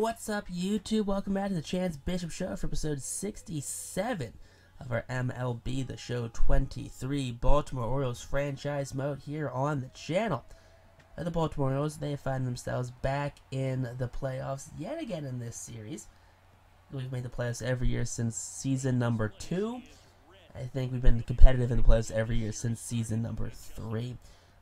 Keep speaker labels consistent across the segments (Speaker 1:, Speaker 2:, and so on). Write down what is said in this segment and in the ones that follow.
Speaker 1: What's up, YouTube? Welcome back to the Chance Bishop Show for episode 67 of our MLB The Show 23 Baltimore Orioles franchise mode here on the channel. The Baltimore Orioles, they find themselves back in the playoffs yet again in this series. We've made the playoffs every year since season number 2. I think we've been competitive in the playoffs every year since season number 3.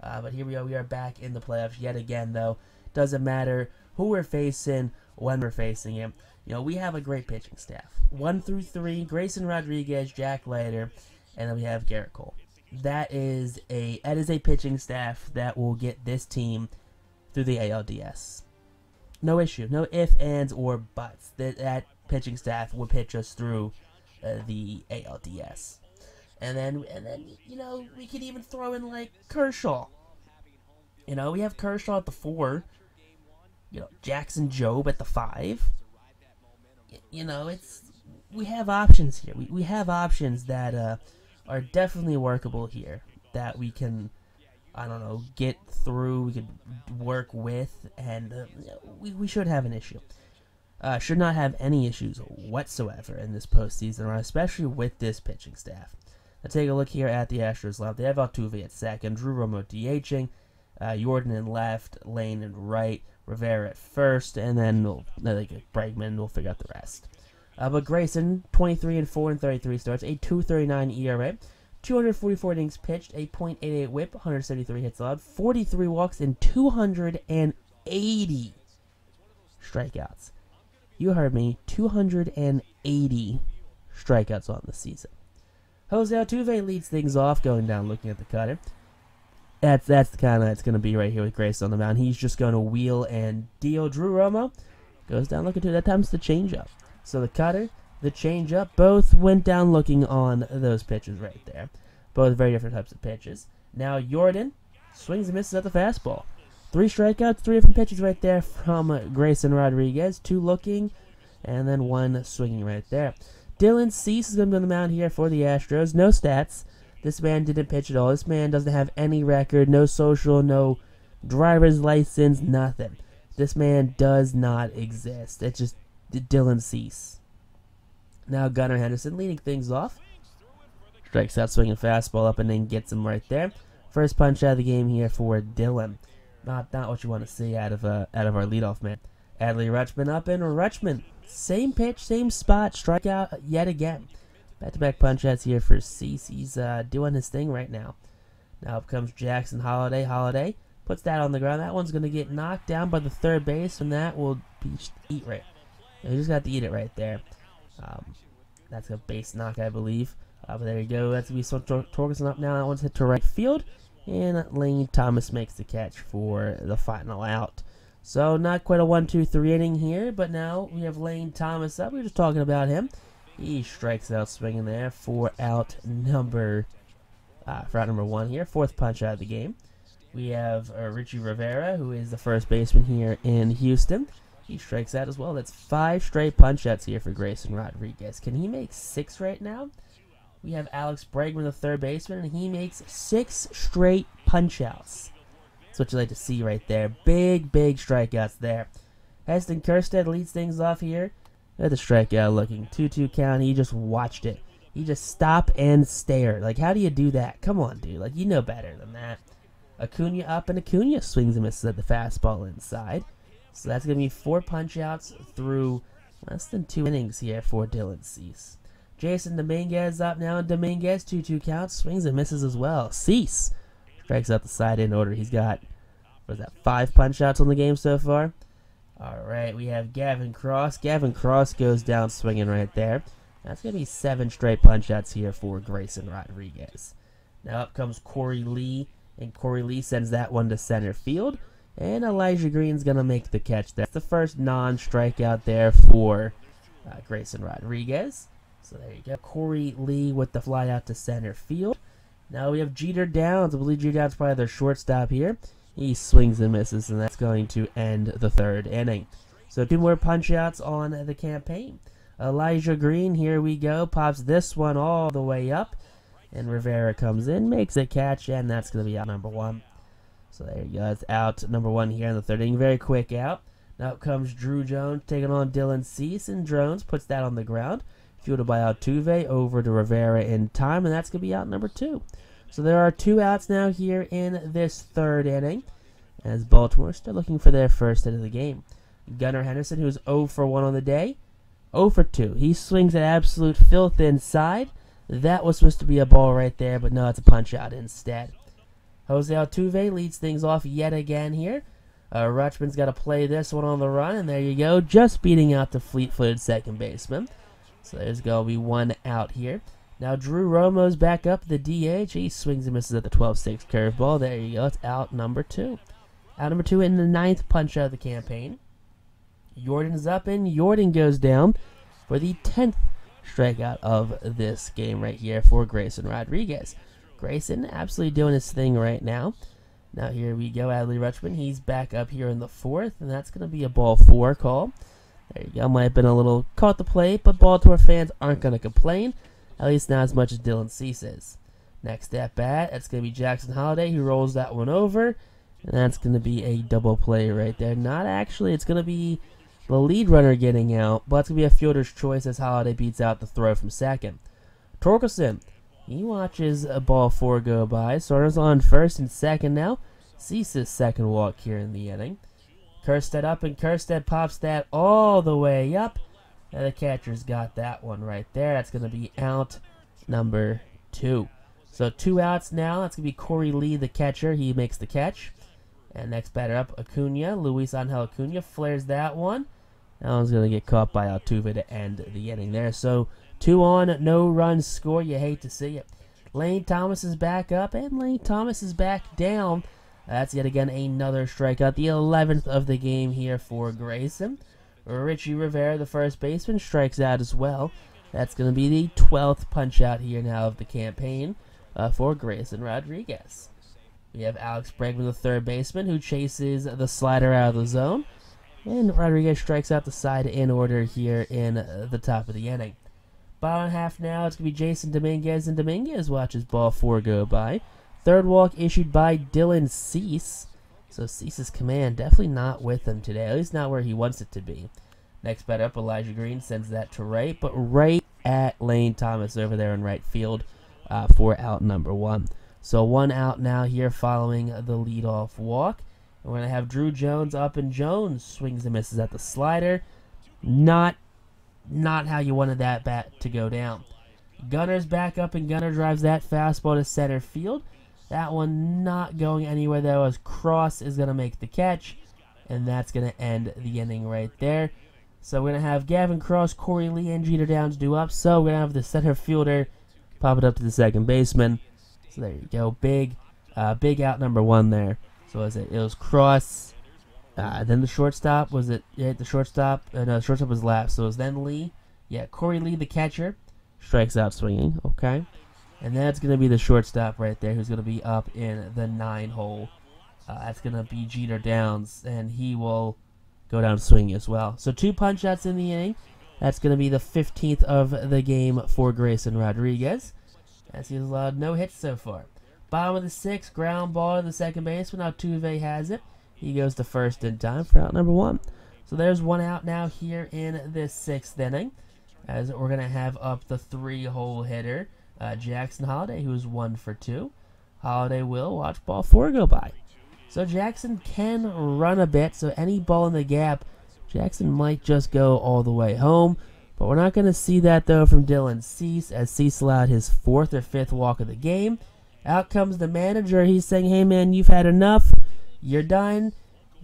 Speaker 1: But here we are. We are back in the playoffs yet again, though. Doesn't matter who we're facing, when we're facing him. You know, we have a great pitching staff. 1 through 3, Grayson Rodriguez, Jack Leiter, and then we have Garrett Cole. That is a pitching staff that will get this team through the ALDS. No issue. No ifs, ands, or buts. That pitching staff will pitch us through the ALDS. And then, you know, we could even throw in, like, Kershaw. You know, we have Kershaw at the 4. You know, Jackson Jobe at the 5. You know, we have options here. We have options that are definitely workable here. That we can, I don't know, get through. We could work with, and we should have an issue. Should not have any issues whatsoever in this postseason run, especially with this pitching staff. Now take a look here at the Astros lineup. They have Altuve at second, Drew Romo DHing, Jordan in left, Lane in right, Rivera at first, and then Bregman will figure out the rest. But Grayson, 23-4 in 33 starts, a 2.39 ERA, 244 innings pitched, a .88 WHIP, 173 hits allowed, 43 walks, and 280 strikeouts. You heard me, 280 strikeouts on the season. Jose Altuve leads things off, going down, looking at the cutter. That's the kind of it's going to be right here with Grayson on the mound. He's just going to wheel and deal. Drew Romo goes down looking to that time's the changeup. So the cutter, the changeup, both went down looking on those pitches right there. Both very different types of pitches. Now Jordan swings and misses at the fastball. 3 strikeouts, 3 different pitches right there from Grayson Rodriguez. 2 looking, and then 1 swinging right there. Dylan Cease is going to be on the mound here for the Astros. No stats. This man didn't pitch at all. This man doesn't have any record, no social, no driver's license, nothing. This man does not exist. It's just Dylan Cease. Now Gunnar Henderson leading things off. Strikes out, swinging fastball up and then gets him right there. First punch out of the game here for Dylan. Not what you want to see out of our leadoff man. Adley Rutschman up and Rutschman. Same pitch, same spot, strikeout yet again. Back-to-back punch-outs here for Cease. He's doing his thing right now. Now up comes Jackson Holiday. Holiday puts that on the ground. That one's going to get knocked down by the third base, and that will be eat right. You just got to eat it right there. That's a base knock, I believe. But there you go. That's going to be Torkelson up now. That one's hit to right field. And Lane Thomas makes the catch for the final out. So not quite a 1-2-3 inning here, but now we have Lane Thomas up. We were just talking about him. He strikes out swinging there for out number 1 here. 4th punch out of the game. We have Richie Rivera, who is the first baseman here in Houston. He strikes out as well. That's 5 straight punch outs here for Grayson Rodriguez. Can he make 6 right now? We have Alex Bregman, the third baseman, and he makes 6 straight punch outs. That's what you like to see right there. Big strikeouts there. Heston Kjerstad leads things off here. At the strikeout looking 2-2 count. He just watched it. He just stopped and stared. Like, how do you do that? Come on, dude. Like, you know better than that. Acuna up, and Acuna swings and misses at the fastball inside. So that's going to be 4 punch-outs through less than 2 innings here for Dylan Cease. Jason Dominguez up now, and Dominguez 2-2 count. Swings and misses as well. Cease strikes out the side in order. He's got, 5 punch-outs on the game so far? Alright, we have Gavin Cross. Gavin Cross goes down swinging right there. That's going to be 7 straight punch-outs here for Grayson Rodriguez. Now up comes Corey Lee, and Corey Lee sends that one to center field. And Elijah Green's going to make the catch there. That's the first non-strikeout there for Grayson Rodriguez. So there you go. Corey Lee with the fly out to center field. Now we have Jeter Downs. I believe Jeter Downs is probably their shortstop here. He swings and misses, and that's going to end the 3rd inning. So 2 more punch-outs on the campaign. Elijah Green, here we go, pops this one all the way up. And Rivera comes in, makes a catch, and that's going to be out number 1. So there you go. That's out number 1 here in the 3rd inning. Very quick out. Now comes Drew Jones taking on Dylan Cease, and Jones puts that on the ground. Fielded by Altuve over to Rivera in time, and that's going to be out number 2. So there are 2 outs now here in this 3rd inning, as Baltimore still looking for their first hit of the game. Gunnar Henderson, who's 0 for 1 on the day, 0 for 2. He swings at absolute filth inside. That was supposed to be a ball right there, but no, it's a punch out instead. Jose Altuve leads things off yet again here. Rutschman's got to play this one on the run, and there you go, just beating out the fleet-footed second baseman. So there's going to be 1 out here. Now Drew Romo's back up the DH. He swings and misses at the 12-6 curveball. There you go, it's out number 2. Out number 2 in the 9th punch out of the campaign. Jordan's up, and Jordan goes down for the 10th strikeout of this game right here for Grayson Rodriguez. Grayson absolutely doing his thing right now. Now here we go, Adley Rutschman. He's back up here in the 4th, and that's going to be a ball 4 call. There you go. Might have been a little caught the plate, but Baltimore fans aren't going to complain, at least not as much as Dylan Cease is. Next at bat, that's going to be Jackson Holliday. He rolls that one over, and that's going to be a double play right there. Not actually. It's going to be the lead runner getting out, but it's going to be a fielder's choice as Holliday beats out the throw from second. Torkelson, he watches a ball 4 go by. Sorner's on first and second now. Cease's second walk here in the inning. Kerstead up, and Kerstead pops that all the way up. And the catcher's got that one right there. That's going to be out number 2. So 2 outs now. That's going to be Corey Lee, the catcher. He makes the catch. And next batter up, Acuna. Luis Angel Acuna flares that one. That one's going to get caught by Altuve to end the inning there. So 2 on, no runs score. You hate to see it. Lane Thomas is back up, and Lane Thomas is back down. That's yet again another strikeout, the 11th of the game here for Grayson. Richie Rivera, the first baseman, strikes out as well. That's going to be the 12th punch out here now of the campaign for Grayson Rodriguez. We have Alex Bregman, the third baseman, who chases the slider out of the zone. And Rodriguez strikes out the side in order here in the top of the inning. Bottom half now, it's going to be Jason Dominguez, and Dominguez watches ball 4 go by. Third walk issued by Dylan Cease. So Cease's command definitely not with him today, at least not where he wants it to be. Next bat up, Elijah Green sends that to right, but right at Lane Thomas over there in right field for out number 1. So 1 out now here following the leadoff walk. We're going to have Drew Jones up, and Jones swings and misses at the slider. Not how you wanted that bat to go down. Gunner's back up, and Gunner drives that fastball to center field. That one not going anywhere though, as Cross is going to make the catch, and that's going to end the inning right there. So we're going to have Gavin Cross, Corey Lee, and Jeter Downs due up. So we're going to have the center fielder pop it up to the second baseman. So there you go, big out number 1 there. So it was Cross, then the shortstop, was it? Yeah, the shortstop, no, the shortstop was last. So it was then Lee. Yeah, Corey Lee, the catcher, strikes out swinging, okay. And that's going to be the shortstop right there, who's going to be up in the 9 hole. That's going to be Jeter Downs, and he will go down swinging as well. So 2 punch outs in the inning. That's going to be the 15th of the game for Grayson Rodriguez, as he's allowed no hits so far. Bottom of the 6th, ground ball to the second baseman. Altuve has it. He goes to first in time for out number 1. So there's 1 out now here in this 6th inning, as we're going to have up the 3-hole hitter, Jackson Holliday, who is 1 for 2. Holliday will watch ball 4 go by. So Jackson can run a bit, so any ball in the gap, Jackson might just go all the way home. But we're not going to see that, though, from Dylan Cease, as Cease allowed his 4th or 5th walk of the game. Out comes the manager. He's saying, hey, man, you've had enough. You're done.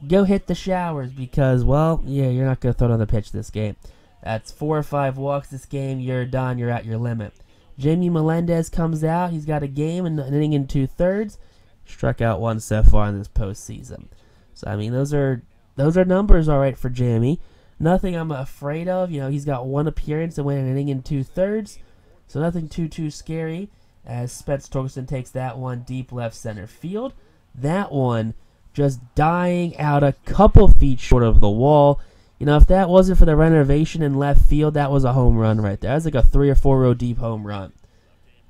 Speaker 1: Go hit the showers because, well, yeah, you're not going to throw another pitch this game. That's 4 or 5 walks this game. You're done. You're at your limit. Jamie Melendez comes out. He's got a game and an inning in 2/3. Struck out 1 so far in this postseason. So, I mean, those are numbers all right for Jamie. Nothing I'm afraid of. You know, he's got 1 appearance and went an inning in 2/3. So nothing too scary, as Spence Torkelson takes that one deep left center field. That one just dying out a couple feet short of the wall. You know, if that wasn't for the renovation in left field, that was a home run right there. That was like a 3 or 4 row deep home run.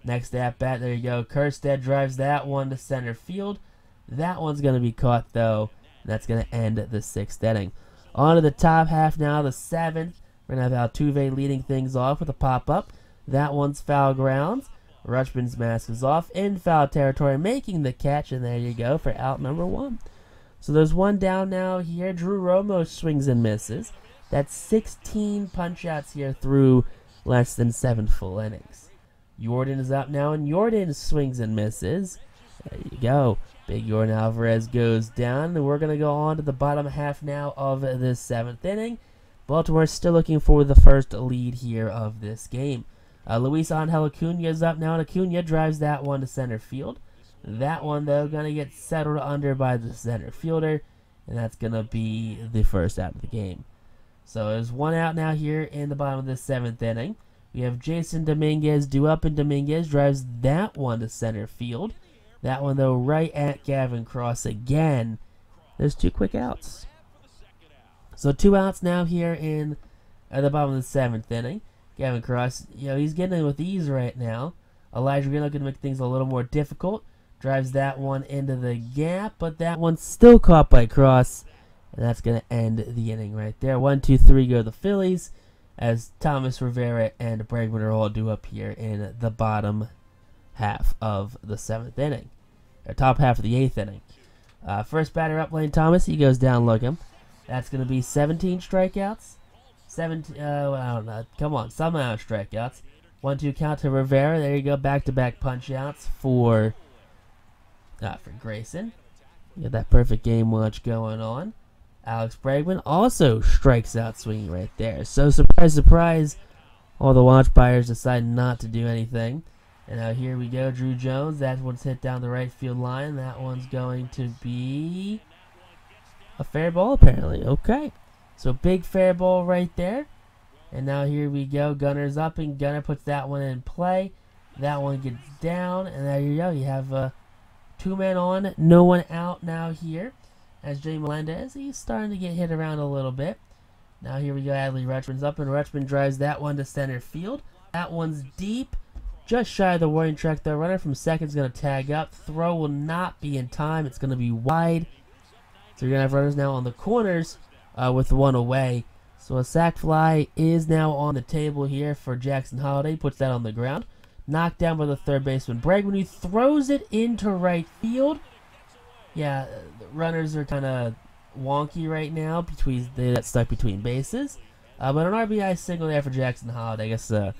Speaker 1: Next at bat, there you go. Kerstead drives that one to center field. That one's going to be caught, though. And that's going to end the 6th inning. On to the top half now, the 7th. We're going to have Altuve leading things off with a pop-up. That one's foul grounds. Rutschman's mask is off in foul territory, making the catch, and there you go for out number 1. So there's one down now here. Drew Romo swings and misses. That's 16 punch-outs here through less than 7 full innings. Jordan is up now, and Jordan swings and misses. There you go. Big Jordan Alvarez goes down, and we're going to go on to the bottom half now of this 7th inning. Baltimore still looking for the first lead here of this game. Luis Angel Acuna is up now, and Acuna drives that one to center field. That one, though, going to get settled under by the center fielder, and that's going to be the first out of the game. So there's one out now here in the bottom of the 7th inning. We have Jason Dominguez due up, and Dominguez drives that one to center field. That one, though, right at Gavin Cross again. There's 2 quick outs. So 2 outs now here in the bottom of the 7th inning. Gavin Cross, he's getting in with ease right now. Elijah Green looking to make things a little more difficult. Drives that one into the gap, but that one's still caught by Cross. And that's going to end the inning right there. 1, 2, 3 go the Phillies, as Thomas Rivera and Bregman are all due up here in the bottom half of the 7th inning. Or top half of the 8th inning. First batter up, Lane Thomas. He goes down looking. That's going to be 17 strikeouts. I don't know. Come on, some amount of strikeouts. 1-2 count to Rivera. There you go. Back-to-back punch-outs for Grayson. You got that perfect game watch going on. Alex Bregman also strikes out swinging right there. So, surprise, surprise, all the watch buyers decide not to do anything. And now here we go. Drew Jones. That one's hit down the right field line. That one's going to be a fair ball, apparently. Okay. So, big fair ball right there. And now here we go. Gunner's up, and Gunner puts that one in play. That one gets down, and there you go. You have 2 men on, no one out now here. As Jay Melendez, he's starting to get hit around a little bit. Now here we go. Adley Rutschman's up, and Rutschman drives that one to center field. That one's deep. Just shy of the warning track, though. Runner from second's going to tag up. Throw will not be in time. It's going to be wide. So you're going to have runners now on the corners with 1 away. So a sac fly is now on the table here for Jackson Holliday. Puts that on the ground. Knocked down by the third baseman Bregman, who throws it into right field. Yeah, the runners are kind of wonky right now. They got stuck between bases. But an RBI single there for Jackson Holliday. I guess, I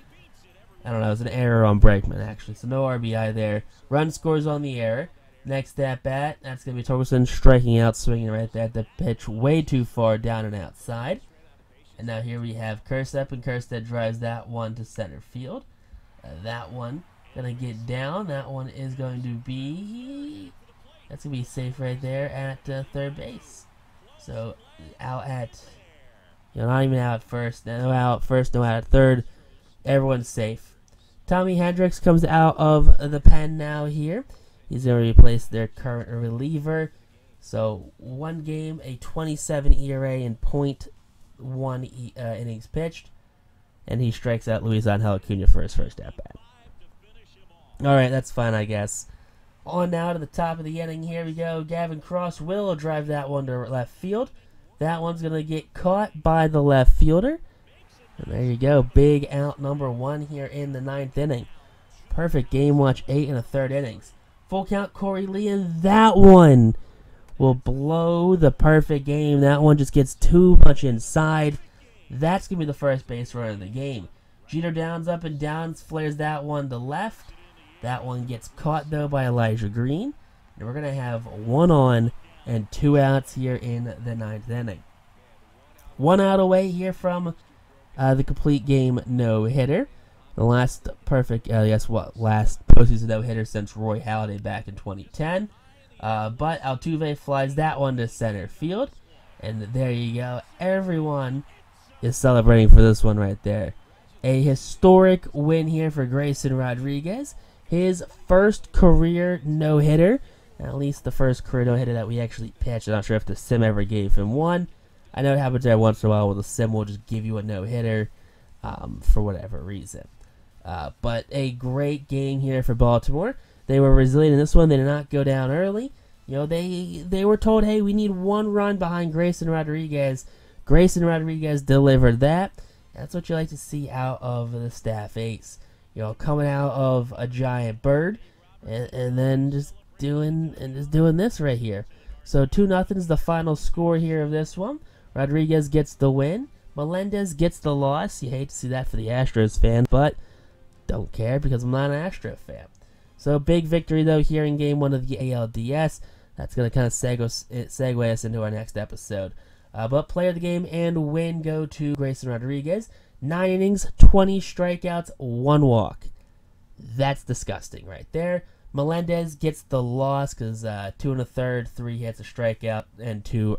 Speaker 1: don't know, it was an error on Bregman, actually. So no RBI there. Run scores on the error. Next at bat, that's going to be Torkelson striking out, swinging right there at the pitch way too far down and outside. And now here we have Kerstep, and Kerstep drives that one to center field. That one going to get down. That one is going to be... That's going to be safe right there at third base. So out at... not even out at first. No out at first, no out at third. Everyone's safe. Tommy Hendricks comes out of the pen now here. He's going to replace their current reliever. So 1 game, a 27 ERA and .1 innings pitched. And he strikes out Luis Angel Acuna for his first at-bat. Alright, that's fine, I guess. On now to the top of the inning. Here we go. Gavin Cross will drive that one to left field. That one's going to get caught by the left fielder. And there you go. Big out number 1 here in the 9th inning. Perfect game watch, 8 1/3 innings. Full count, Corey Lee, and that one will blow the perfect game. That one just gets too much inside. That's going to be the first base runner of the game. Jeter Downs up and down, flares that one to left. That one gets caught, though, by Elijah Green. And we're going to have 1 on and 2 outs here in the 9th inning. 1 out away here from the complete game no-hitter. The last perfect, last postseason no-hitter since Roy Halladay back in 2010. But Altuve flies that one to center field. And there you go. Everyone is celebrating for this one right there. A historic win here for Grayson Rodriguez. His first career no-hitter. At least the first career no-hitter that we actually pitched. I'm not sure if the sim ever gave him one. I know it happens there once in a while where the sim will just give you a no-hitter for whatever reason. But a great game here for Baltimore. They were resilient in this one. They did not go down early. They were told, hey, we need 1 run behind Grayson Rodriguez Grayson Rodriguez delivered that. That's what you like to see out of the staff ace. You know, coming out of a giant bird, and then just doing this right here. So 2-0 is the final score here of this one. Rodriguez gets the win. Melendez gets the loss. You hate to see that for the Astros fan, but don't care because I'm not an Astro fan. So big victory though here in Game 1 of the ALDS. That's going to kind of segue us into our next episode. But player of the game and win go to Grayson Rodriguez. 9 innings, 20 strikeouts, 1 walk. That's disgusting right there. Melendez gets the loss because 2 1/3, 3 hits, a strikeout, and 2